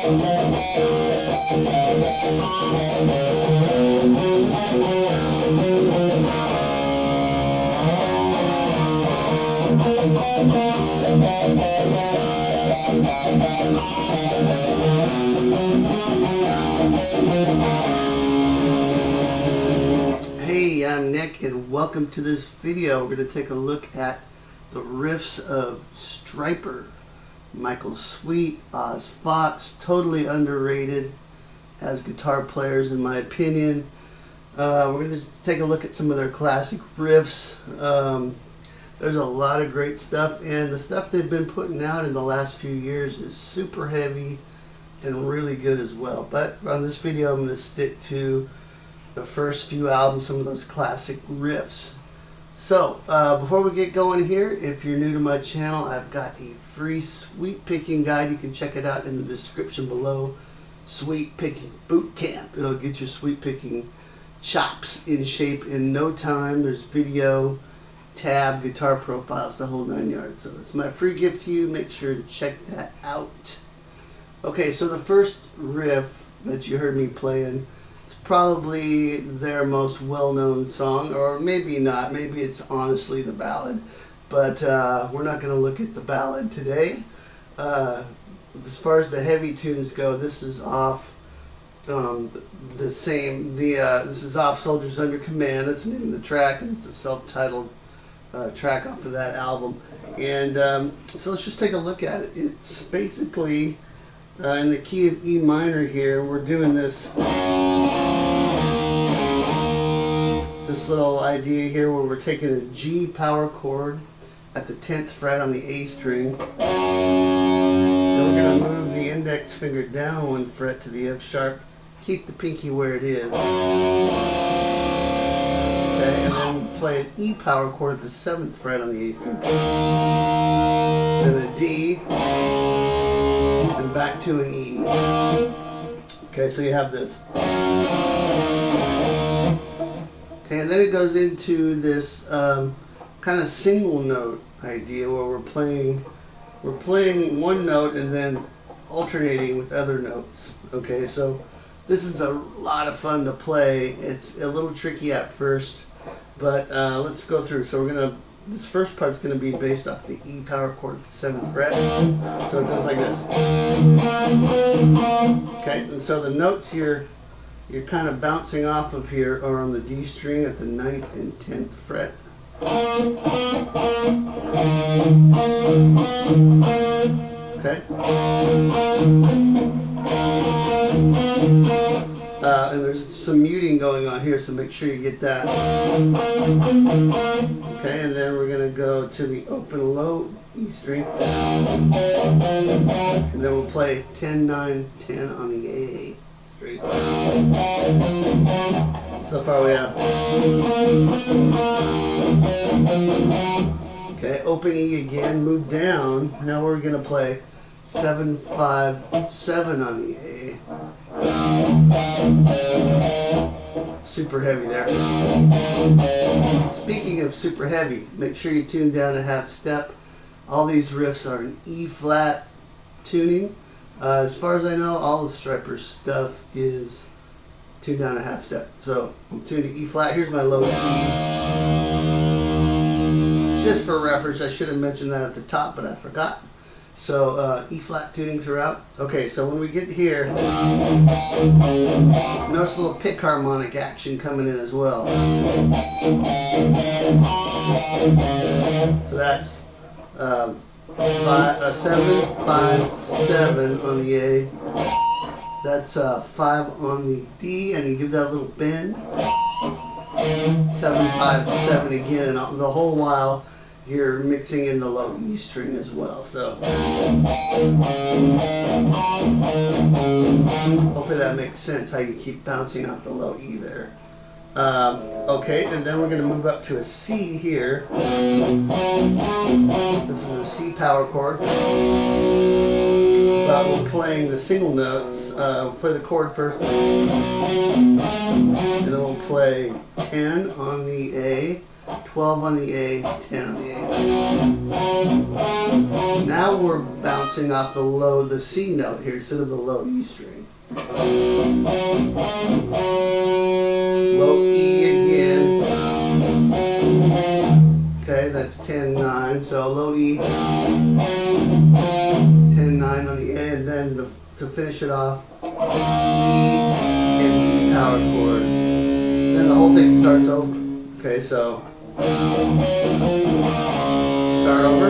Hey, I'm Nick and welcome to this video. We're going to take a look at the Riffs of Stryper. Michael Sweet, Oz Fox, totally underrated as guitar players in my opinion. We're going to take a look at some of their classic riffs. There's a lot of great stuff, and the stuff they've been putting out in the last few years is super heavy and really good as well. But on this video I'm going to stick to the first few albums, some of those classic riffs. So before we get going here, if you're new to my channel, I've got a free sweet picking guide. You can check it out in the description below. Sweet Picking Boot Camp. It'll get your sweet picking chops in shape in no time. There's video, tab, guitar profiles, the whole 9 yards. So it's my free gift to you. Make sure to check that out. Okay, so the first riff that you heard me playing, probably their most well-known song, or maybe not, maybe it's honestly the ballad, but we're not going to look at the ballad today. As far as the heavy tunes go, this is off this is off Soldiers Under Command. That's the name of the track, and it's a self-titled track off of that album. And so let's just take a look at it. It's basically in the key of E minor here, and we're doing this little idea here where we're taking a G power chord at the 10th fret on the A string. Then we're going to move the index finger down 1 fret to the F sharp, keep the pinky where it is. Okay, and then play an E power chord at the 7th fret on the A string. Then a D, and back to an E. Okay, so you have this. Okay, and then it goes into this kind of single note idea where we're playing one note and then alternating with other notes. Okay, so this is a lot of fun to play. It's a little tricky at first, but let's go through. So this first part's going to be based off the E power chord at the 7th fret. So it goes like this. Okay, and so the notes you're kind of bouncing off of here are on the D string at the 9th and 10th fret. Okay. And there's some muting going on here, so make sure you get that. Okay, and then we're going to go to the open low E string. And then we'll play 10, 9, 10 on the A string. So far we have. Okay, open E again, move down. Now we're going to play 7, 5, 7 on the A. Super heavy there. Speaking of super heavy, make sure you tune down a half step. All these riffs are in E flat tuning. As far as I know, all the Stryper stuff is tuned down a half step. So I'm tuned to E flat. Here's my low E. Just for reference, I should have mentioned that at the top, but I forgot. So E flat tuning throughout. Okay, so when we get here, notice a little pick harmonic action coming in as well. So that's 7, 5, 7 on the A. That's 5 on the D, and you give that a little bend. 7, 5, 7 again, and the whole while you're mixing in the low E string as well. So hopefully that makes sense how you keep bouncing off the low E there. Okay, and then we're going to move up to a C here. This is a C power chord. But we're playing the single notes. We'll play the chord first. And then we'll play 10 on the A. 12 on the A, 10 on the A. Now we're bouncing off the low, the C note here instead of the low E string. Low E again. Okay, that's 10-9, so low E, 10-9 on the A, and then to finish it off, E and D power chords. Then the whole thing starts over. Okay, so start over.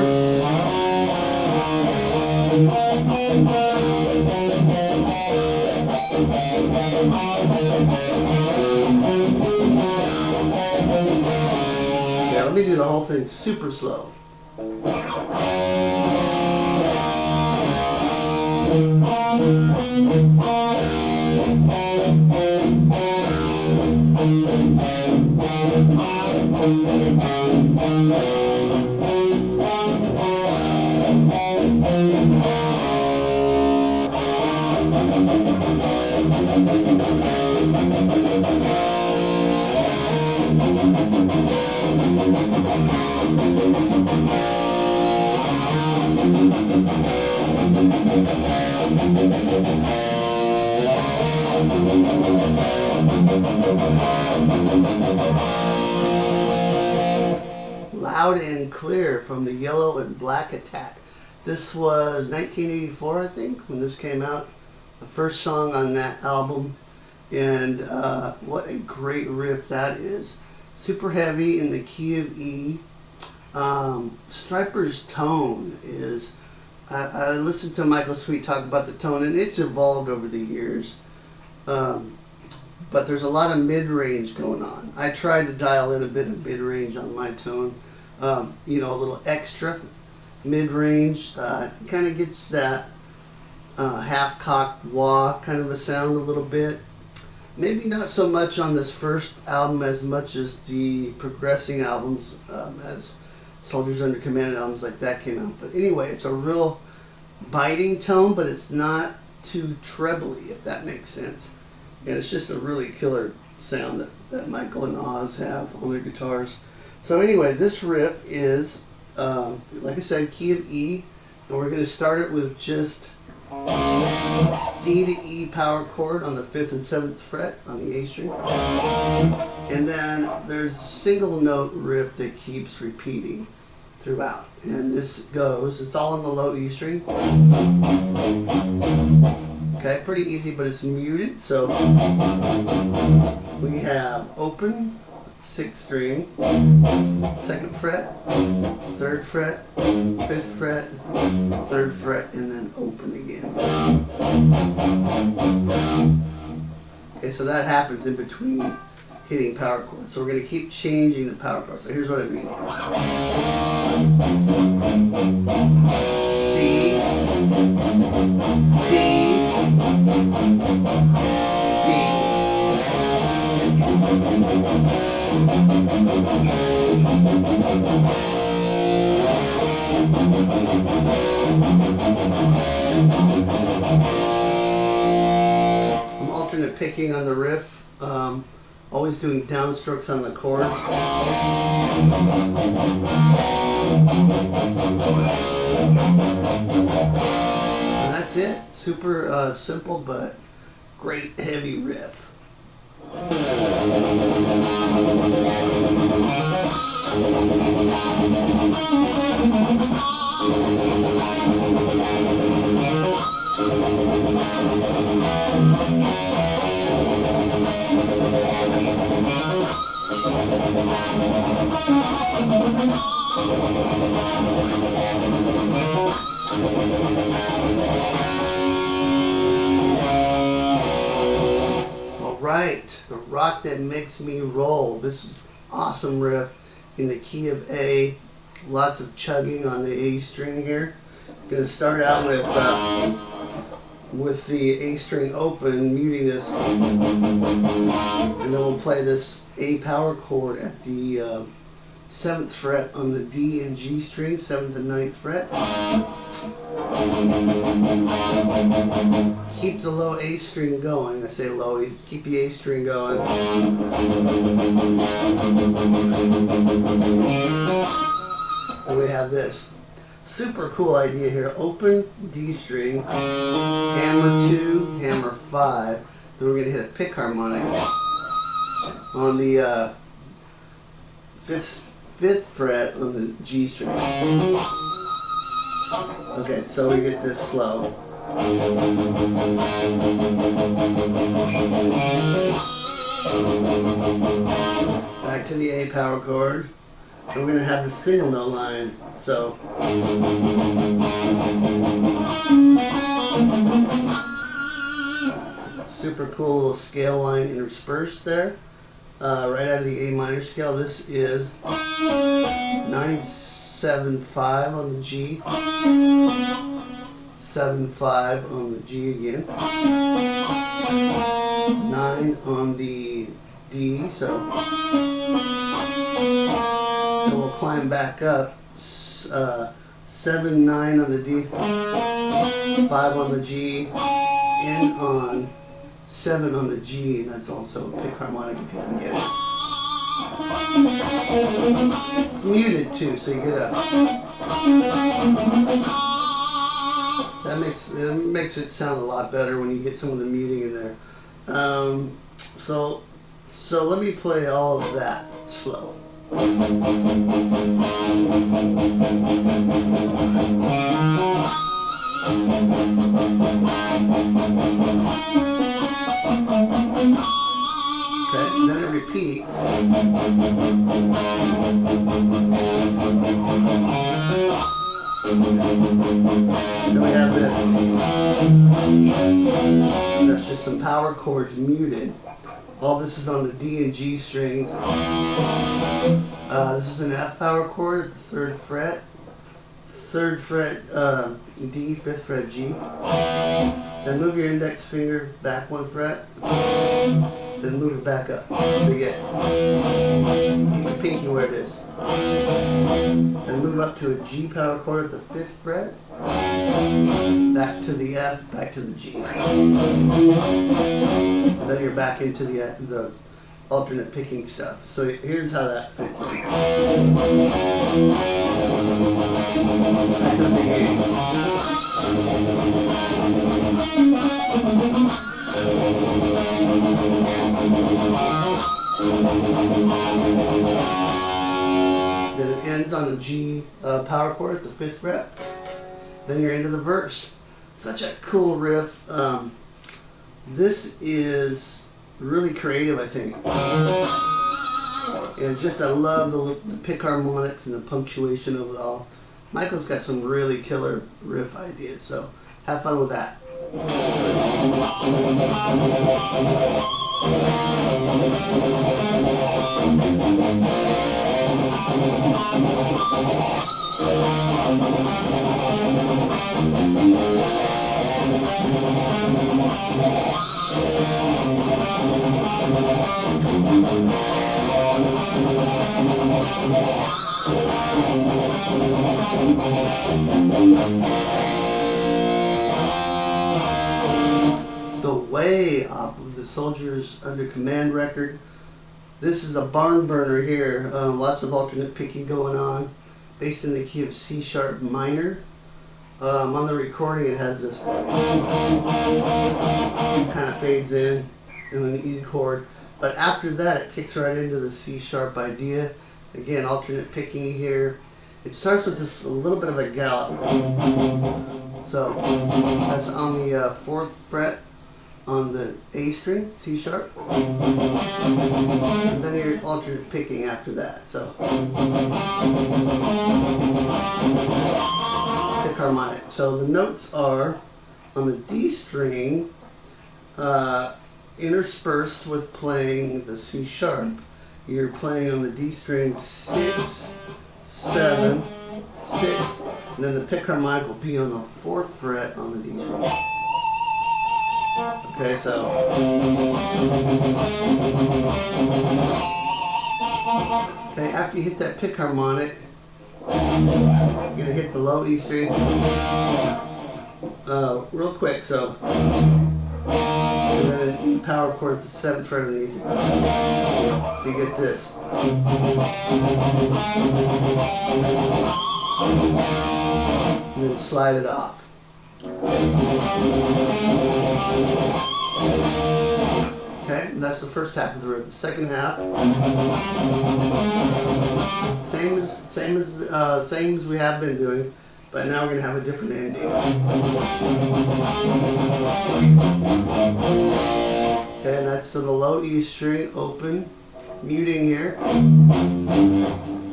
Yeah, let me do the whole thing super slow. Loud and Clear from the Yellow and Black Attack. This was 1984, I think, when this came out. The first song on that album. And what a great riff that is. Super heavy in the key of E. Stryper's tone is... I listened to Michael Sweet talk about the tone, and it's evolved over the years. But there's a lot of mid-range going on. I tried to dial in a bit of mid-range on my tone. You know, a little extra mid-range. Kind of gets that half-cocked wah kind of a sound a little bit. Maybe not so much on this first album as much as the progressing albums, as Soldiers Under Command albums like that came out. But anyway, it's a real biting tone, but it's not too trebly, if that makes sense. And it's just a really killer sound that Michael and Oz have on their guitars. So anyway, this riff is, like I said, key of E. And we're going to start it with just D to E power chord on the 5th and 7th fret on the A string. And then there's a single note riff that keeps repeating throughout. And this goes, it's all on the low E string. Okay, pretty easy, but it's muted. So we have open, 6th string, 2nd fret, 3rd fret, 5th fret, 3rd fret, and then open again. Okay, so that happens in between hitting power chords. So we're going to keep changing the power chords. So here's what I mean. C, D, B. I'm alternate picking on the riff. Always doing downstrokes on the chords. And that's it. Super simple, but great heavy riff. Alright, the rock that makes me roll. This is awesome riff in the key of A. Lots of chugging on the A string here. I'm going to start out with the A string open, muting this, and then we'll play this A power chord at the 7th fret on the D and G string, 7th and 9th fret. keep the low A string going. I say low, keep the A string going. And we have this super cool idea here. Open D string, hammer 2, hammer 5. Then we're going to hit a pick harmonic on the fifth fret on the G string. Okay, so we get this slow. Back to the A power chord. And we're going to have the single note line. So super cool little scale line interspersed there. Right out of the A minor scale. This is 9-7-5 on the G, 7-5 on the G again, 9 on the D, so then we'll climb back up, 7-9 on the D, 5 on the G, and on 7 on the G, and that's also a pick harmonic if you can get it. It's muted too, so you get a. That makes it sound a lot better when you get some of the muting in there. So let me play all of that slow. Okay, then it repeats. Then we have this. That's just some power chords muted. All this is on the D and G strings. This is an F power chord at the 3rd fret. 3rd fret D, 5th fret G. Then move your index finger back 1 fret. Then move it back up. So you get, keep your pinky where it is. Then move up to a G power chord at the 5th fret. Back to the F, back to the G. And then you're back into the alternate picking stuff. So here's how that fits in. Back to the beginning. Then it ends on a G power chord at the 5th fret. Then you're into the verse. Such a cool riff. This is really creative, I think. And just I love the pick harmonics and the punctuation of it all. Michael's got some really killer riff ideas, so have fun with that. The Way off of the Soldiers Under Command record. This is a Barnburner here. Lots of alternate picking going on. Based in the key of C sharp minor. On the recording it has this kind of fades in and an E chord. But after that it kicks right into the C sharp idea. Again, alternate picking here. It starts with this a little bit of a gallop. So that's on the 4th fret on the A string, C sharp. And then you're alternate picking after that. So pick harmonic. So the notes are on the D string, interspersed with playing the C sharp. You're playing on the D string 6, 7, 6, and then the pick harmonic will be on the 4th fret on the D string. Okay, so okay, after you hit that pick harmonic, you're gonna hit the low E string real quick. So and then an E power chord at the 7th fret on the easy. So you get this. And then slide it off. Okay, and that's the first half of the riff. The second half, same as we have been doing, but now we're going to have a different ending. Okay, and that's to the low E string, open, muting here,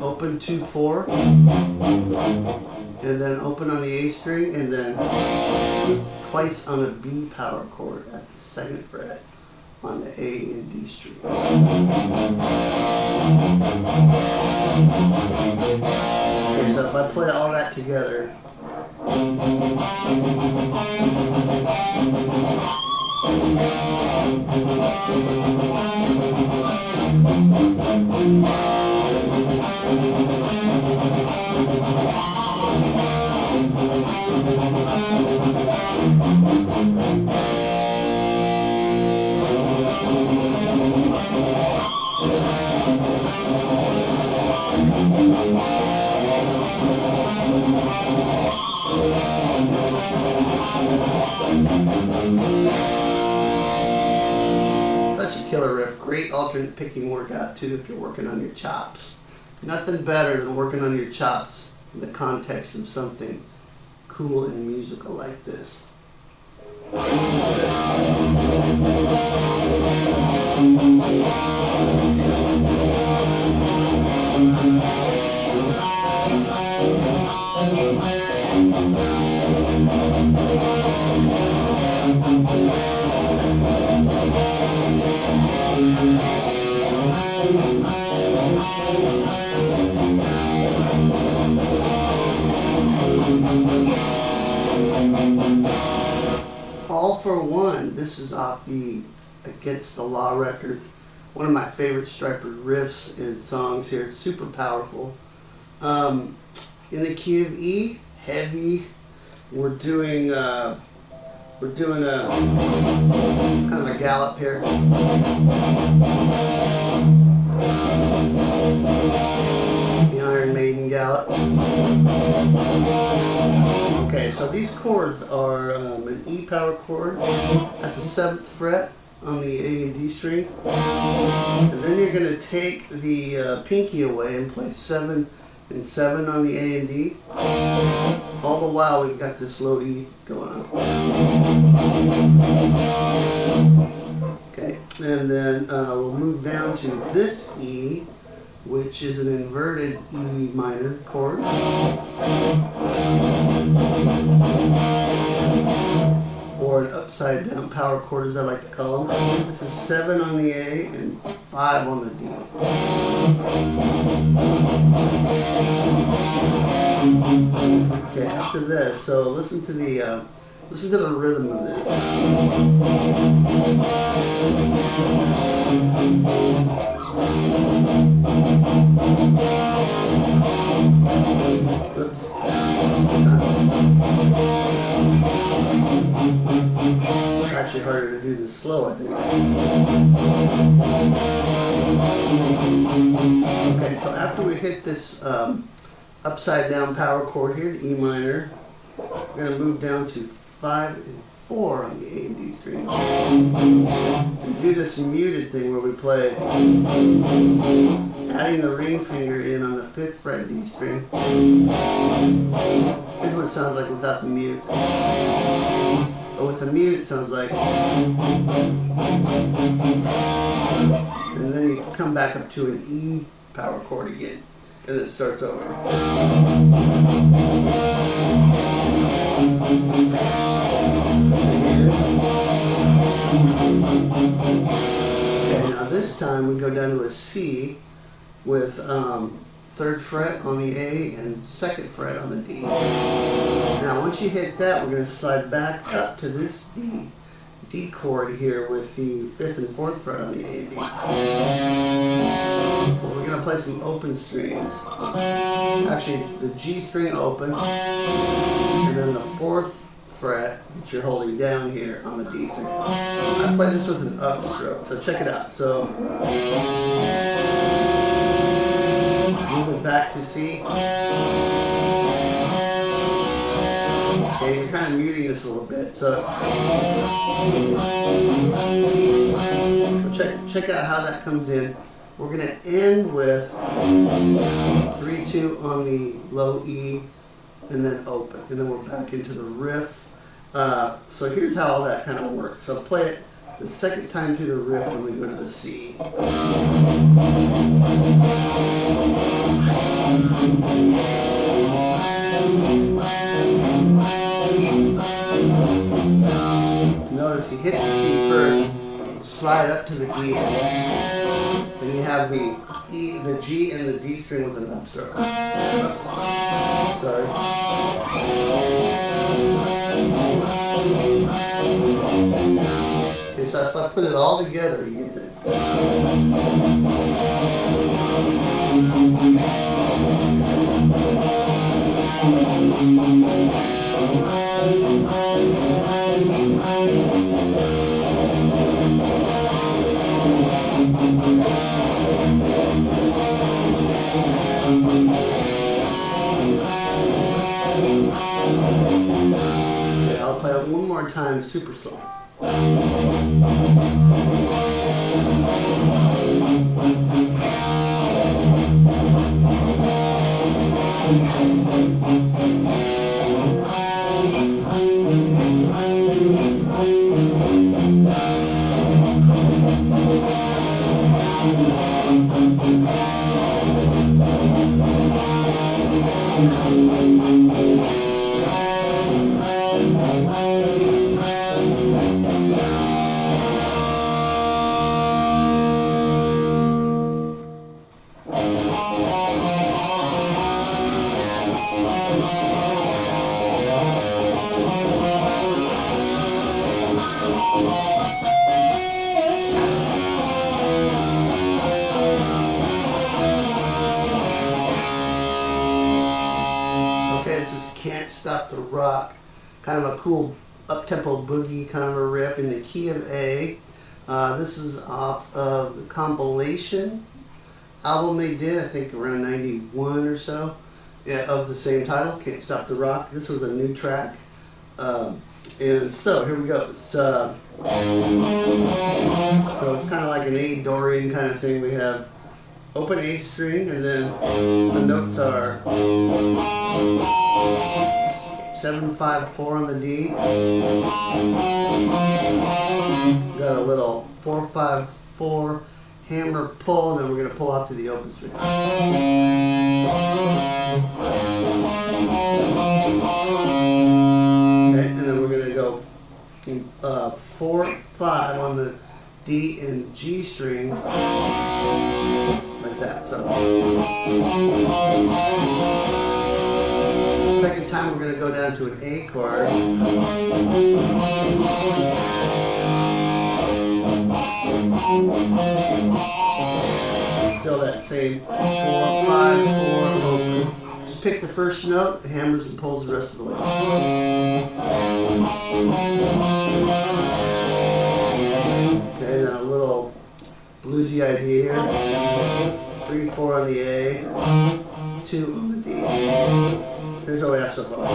open 2-4, and then open on the A string, and then twice on a B power chord at the 2nd fret on the A and D strings. Okay, so if I play all that together, such a killer riff. Great alternate picking workout too if you're working on your chops. Nothing better than working on your chops in the context of something cool and musical like this. All for One. This is off the Against the Law record. One of my favorite Stryper riffs and songs here. It's super powerful. In the key of E, heavy. We're doing a kind of a gallop here. The Iron Maiden gallop. Okay, so these chords are an E power chord at the 7th fret on the A and D string. And then you're going to take the pinky away and play 7 and 7 on the A and D. All the while we've got this low E going on. Okay, and then we'll move down to this E, which is an inverted E minor chord. Or an upside down power chord, as I like to call them. This is 7 on the A and 5 on the D. Okay, after this, so listen to the rhythm of this. Oops. It's actually harder to do this slow, I think. Okay, so after we hit this upside down power chord here, the E minor, we're going to move down to 5 and 4 on the A and D string. We do this muted thing where we play adding the ring finger in on the 5th fret D string. Here's what it sounds like without the mute. But with the mute it sounds like. And then you come back up to an E power chord again. And then it starts over. Okay, now this time we go down to a C with 3rd fret on the A and 2nd fret on the D. Now once you hit that, we're going to slide back up to this D chord here with the 5th and 4th fret on the A and D. Well, we're going to play some open strings. Actually, the G string open, and then the 4th fret, that you're holding down here on the D string. I play this with an upstroke, so check it out. So move it back to C. Okay, you're kind of muting this a little bit, so check out how that comes in. We're going to end with 3-2 on the low E, and then open, and then we're back into the riff. So here's how all that kind of works. So play it the second time through the riff when we go to the C. Notice you hit the C first, slide up to the E, then you have the E, the G, and the D string with an upstroke. Oops. Sorry. Okay, so if I put it all together, you get this. Okay, I'll play it one more time, super slow. This is Can't Stop the Rock, kind of a cool up-tempo boogie kind of a riff in the key of A. This is off of the compilation album they did, I think around 91 or so, yeah, of the same title, Can't Stop the Rock. This was a new track. And so here we go. So it's kind of like an A Dorian kind of thing. We have open A string, and then the notes are 7-5-4 on the D. Got a little 4-5-4 hammer pull, and then we're going to pull out to the open string. Okay, and then we're going to go 4-5 on the D and G string, like that. So second time we're going to go down to an A chord. Still that same 4-5-4 open. Just pick the first note, hammers and pulls the rest of the way. Okay, now a little bluesy idea here. 3-4 on the A, 2 on the D. Here's what we have so far.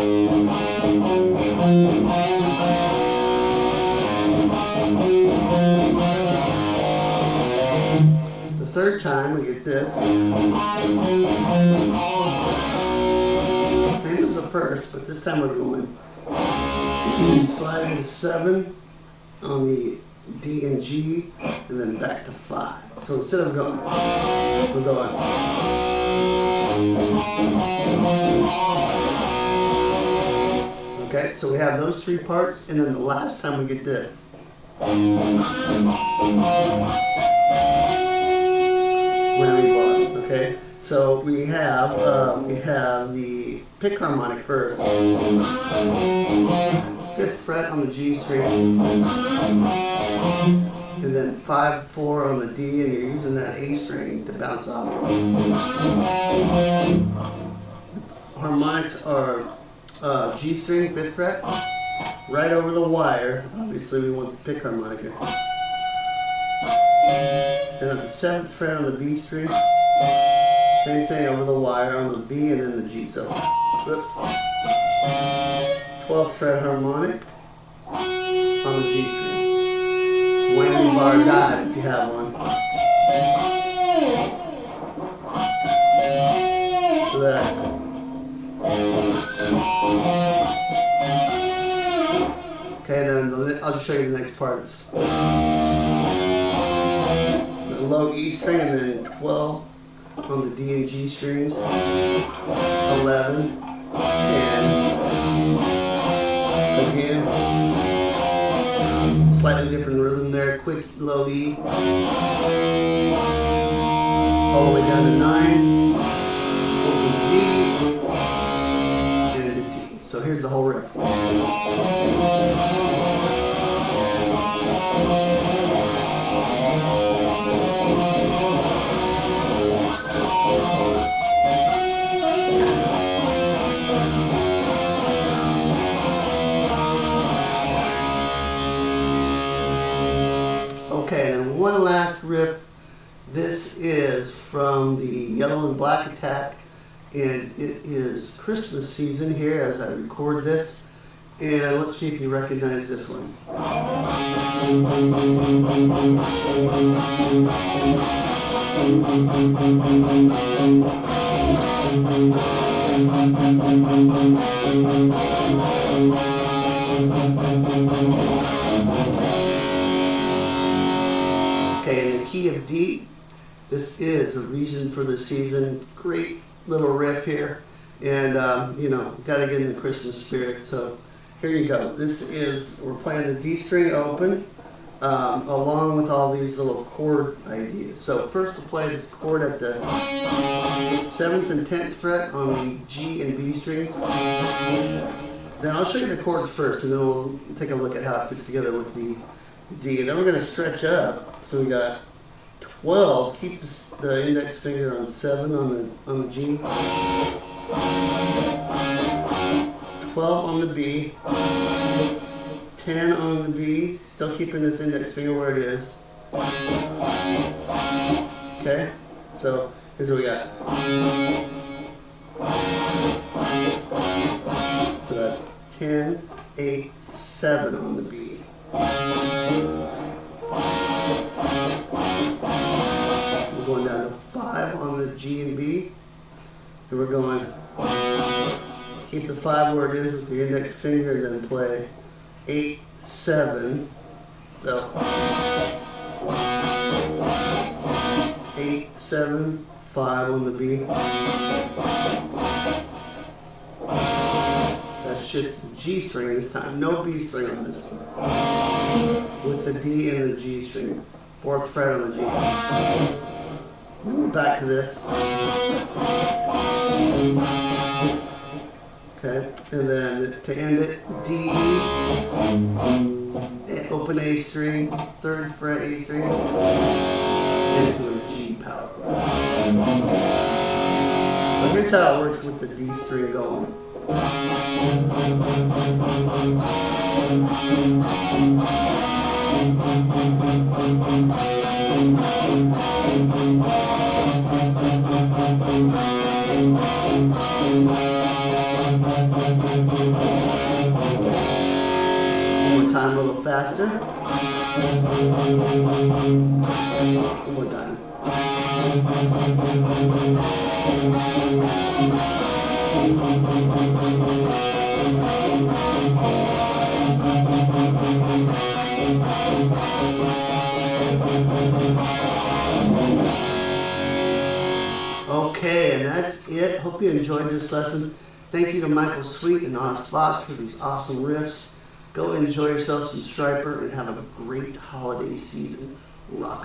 The third time we get this. Same as the first, but this time we're going slide into 7 on the D and G, and then back to 5. So instead of going, we're going. Okay, so we have those 3 parts, and then the last time we get this. Okay, so we have the pick harmonic first, 5th fret on the G string, and then 5-4 on the D, and you're using that A string to bounce off. Harmonics are G string, 5th fret, right over the wire. Obviously we want the pick harmonica. And at the 7th fret on the B string, same thing over the wire on the B and then the G. So, whoops. 12th fret harmonic on the G string. Whammy bar dive if you have one. So that's okay. Then I'll just show you the next parts. Low E string and then 12 on the D and G strings, 11, 10, again, slightly different rhythm there, quick low E, all the way down to 9, open G, and a D. So here's the whole riff. Okay, and one last riff. This is from the Yellow and Black Attack, and it is Christmas season here as I record this. And let's see if you recognize this one. Okay, in the key of D, this is the reason for the season. Great little riff here, and you know, got to get in the Christmas spirit. So here you go. This is, we're playing the D string open, along with all these little chord ideas. So first we'll play this chord at the 7th and 10th fret on the G and B strings. Then I'll show you the chords first, and then we'll take a look at how it fits together with the D. And then we're going to stretch up. So we got 12. Keep the index finger on 7 on the G. 12 on the B. 10 on the B. Still keeping this index finger where it is. Okay. So here's what we got. So that's 10, 8, 7 on the B. We're going down to 5 on the G and B. And we're going, keep the 5 where it is with the index finger, and then play 8, 7. So 8, 7, 5 on the B. That's just the G string this time. No B string on this one. With the D and the G string. 4th fret on the G. We're back to this. Okay, and then to end it, D, open A string, 3rd fret A string, into a G power chord. So here's how it works with the D string going. One more time, a little faster. One more time. Okay, and that's it. Hope you enjoyed this lesson. Thank you to Michael Sweet and Oz Fox for these awesome riffs. Go enjoy yourself some Stryper and have a great holiday season. Rock